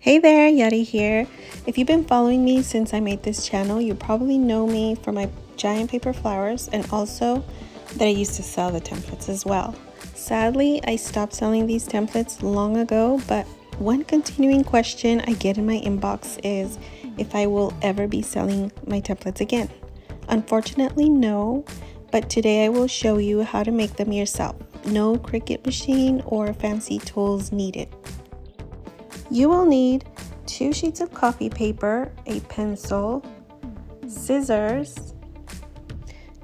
Hey there, Yadi here. If you've been following me since I made this channel, you probably know me for my giant paper flowers and also that I used to sell the templates as well. Sadly, I stopped selling these templates long ago, but one continuing question I get in my inbox is if I will ever be selling my templates again. Unfortunately, no, but today I will show you how to make them yourself. No Cricut machine or fancy tools needed. You will need 2 sheets of copy paper, a pencil, scissors,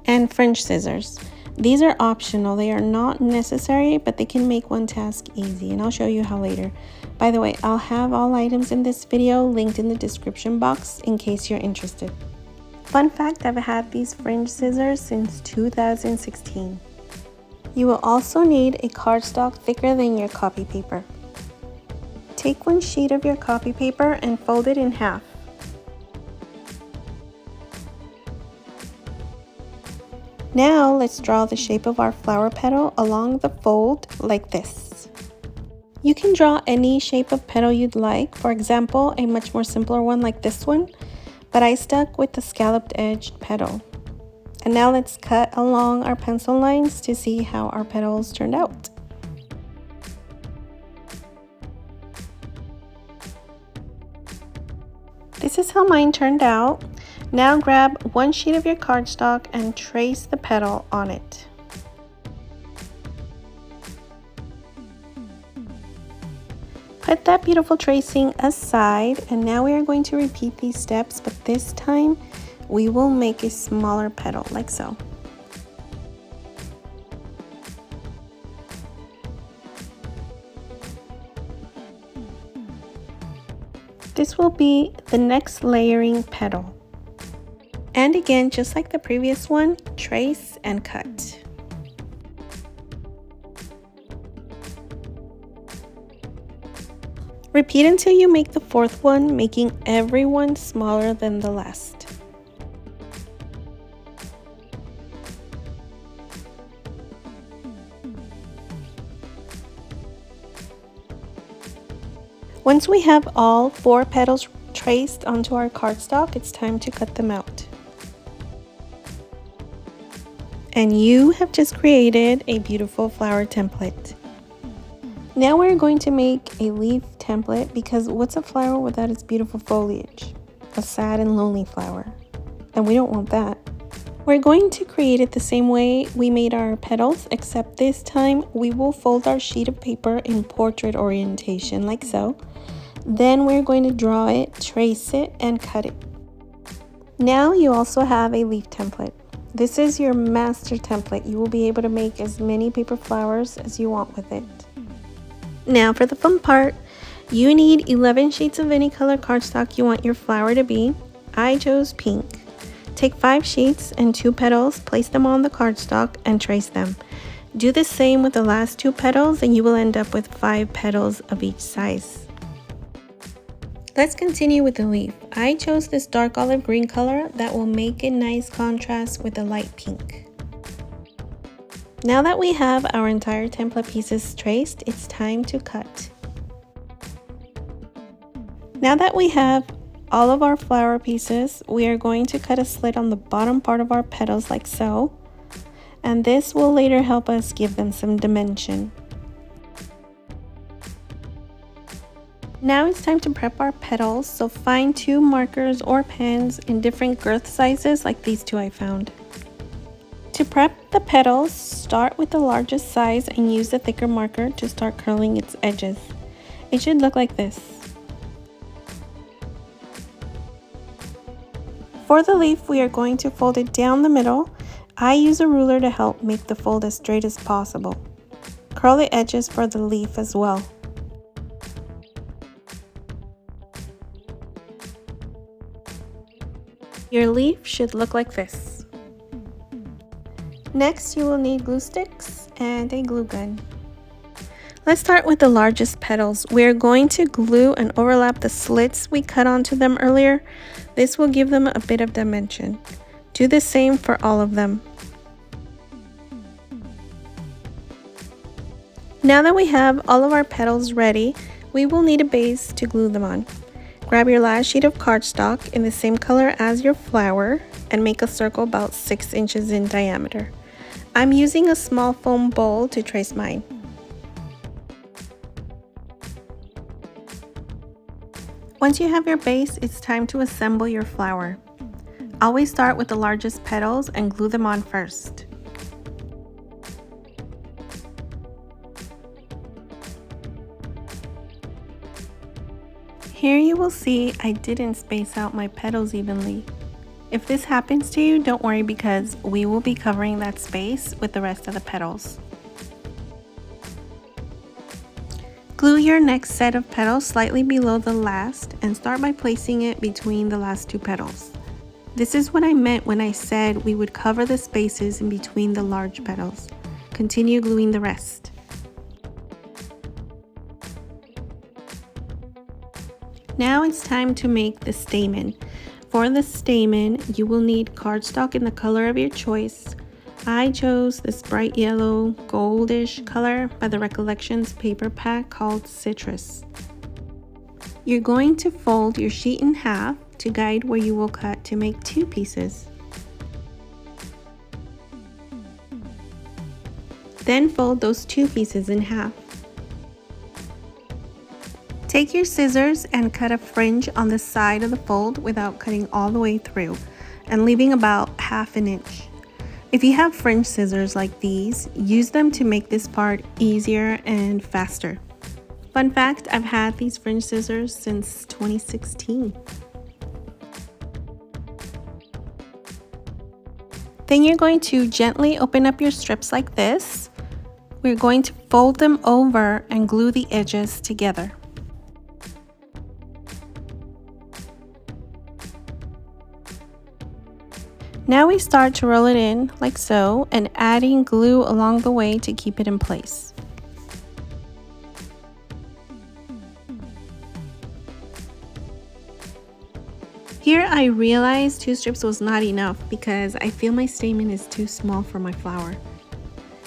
and French scissors. These are optional. They are not necessary, but they can make one task easy, and I'll show you how later. By the way, I'll have all items in this video linked in the description box in case you're interested. Fun fact, I've had these French scissors since 2016. You will also need a cardstock thicker than your copy paper. Take 1 sheet of your copy paper and fold it in half. Now let's draw the shape of our flower petal along the fold like this. You can draw any shape of petal you'd like, for example, a much more simpler one like this one, but I stuck with the scalloped edged petal. And now let's cut along our pencil lines to see how our petals turned out. This is how mine turned out. Now grab 1 sheet of your cardstock and trace the petal on it. Put that beautiful tracing aside, and now we are going to repeat these steps, but this time we will make a smaller petal like so. This will be the next layering petal. And again, just like the previous one, trace and cut. Repeat until you make the 4th one, making every one smaller than the last. Once we have all 4 petals traced onto our cardstock, it's time to cut them out. And you have just created a beautiful flower template. Now we're going to make a leaf template because what's a flower without its beautiful foliage? A sad and lonely flower. And we don't want that. We're going to create it the same way we made our petals, except this time we will fold our sheet of paper in portrait orientation like so. Then we're going to draw it, trace it, and cut it. Now you also have a leaf template. This is your master template. You will be able to make as many paper flowers as you want with it. Now for the fun part, you need 11 sheets of any color cardstock you want your flower to be. I chose pink. Take 5 sheets and 2 petals, place them on the cardstock and trace them. Do the same with the last 2 petals and you will end up with 5 petals of each size. Let's continue with the leaf. I chose this dark olive green color that will make a nice contrast with the light pink. Now that we have our entire template pieces traced, it's time to cut. Now that we have all of our flower pieces, we are going to cut a slit on the bottom part of our petals like so, and this will later help us give them some dimension. Now it's time to prep our petals, so find 2 markers or pens in different girth sizes like these 2 I found. To prep the petals, start with the largest size and use the thicker marker to start curling its edges. It should look like this. For the leaf, we are going to fold it down the middle. I use a ruler to help make the fold as straight as possible. Curl the edges for the leaf as well. Your leaf should look like this. Next, you will need glue sticks and a glue gun. Let's start with the largest petals. We are going to glue and overlap the slits we cut onto them earlier. This will give them a bit of dimension. Do the same for all of them. Now that we have all of our petals ready, We will need a base to glue them on. Grab your last sheet of cardstock in the same color as your flower and make a circle about 6 inches in diameter. I'm using a small foam bowl to trace mine. Once you have your base, it's time to assemble your flower. Always start with the largest petals and glue them on first. Here you will see I didn't space out my petals evenly. If this happens to you, don't worry because we will be covering that space with the rest of the petals. Glue your next set of petals slightly below the last and start by placing it between the last 2 petals. This is what I meant when I said we would cover the spaces in between the large petals. Continue gluing the rest. Now it's time to make the stamen. For the stamen, you will need cardstock in the color of your choice. I chose this bright yellow goldish color by the Recollections paper pack called Citrus. You're going to fold your sheet in half to guide where you will cut to make 2 pieces. Then fold those 2 pieces in half. Take your scissors and cut a fringe on the side of the fold without cutting all the way through and leaving about 1/2 inch. If you have fringe scissors like these, use them to make this part easier and faster. Fun fact, I've had these fringe scissors since 2016. Then you're going to gently open up your strips like this. We're going to fold them over and glue the edges together. Now we start to roll it in like so and adding glue along the way to keep it in place. Here I realized 2 strips was not enough because I feel my stamen is too small for my flower.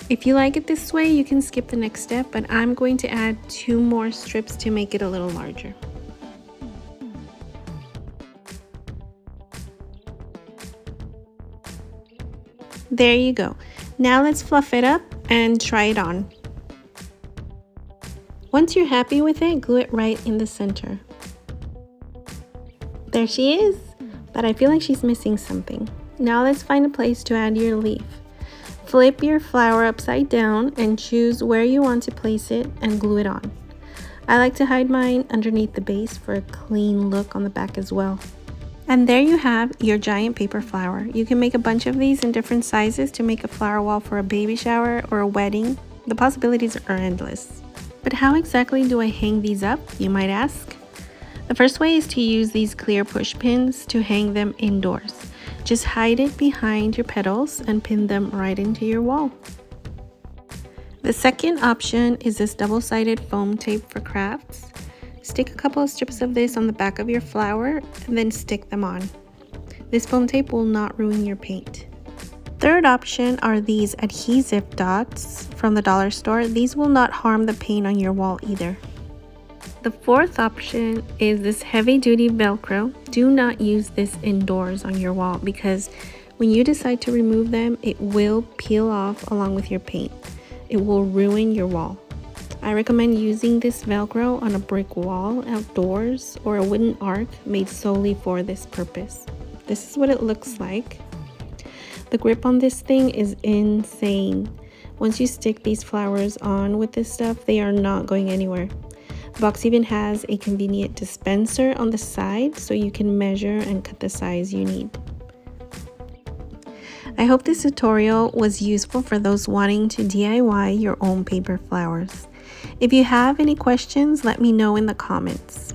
If you like it this way, you can skip the next step, but I'm going to add 2 more strips to make it a little larger. There you go. Now let's fluff it up and try it on. Once you're happy with it, glue it right in the center. There she is, but I feel like she's missing something. Now let's find a place to add your leaf. Flip your flower upside down and choose where you want to place it and glue it on. I like to hide mine underneath the base for a clean look on the back as well. And there you have your giant paper flower. You can make a bunch of these in different sizes to make a flower wall for a baby shower or a wedding. The possibilities are endless. But how exactly do I hang these up, you might ask? The first way is to use these clear push pins to hang them indoors. Just hide it behind your petals and pin them right into your wall. The second option is this double-sided foam tape for crafts. Stick a couple of strips of this on the back of your flower and then stick them on. This foam tape will not ruin your paint. Third option are these adhesive dots from the dollar store. These will not harm the paint on your wall either. The fourth option is this heavy-duty Velcro. Do not use this indoors on your wall because when you decide to remove them, it will peel off along with your paint. It will ruin your wall. I recommend using this Velcro on a brick wall outdoors or a wooden arc made solely for this purpose. This is what it looks like. The grip on this thing is insane. Once you stick these flowers on with this stuff, they are not going anywhere. The box even has a convenient dispenser on the side so you can measure and cut the size you need. I hope this tutorial was useful for those wanting to DIY your own paper flowers. If you have any questions, let me know in the comments.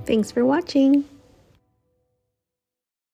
Thanks for watching.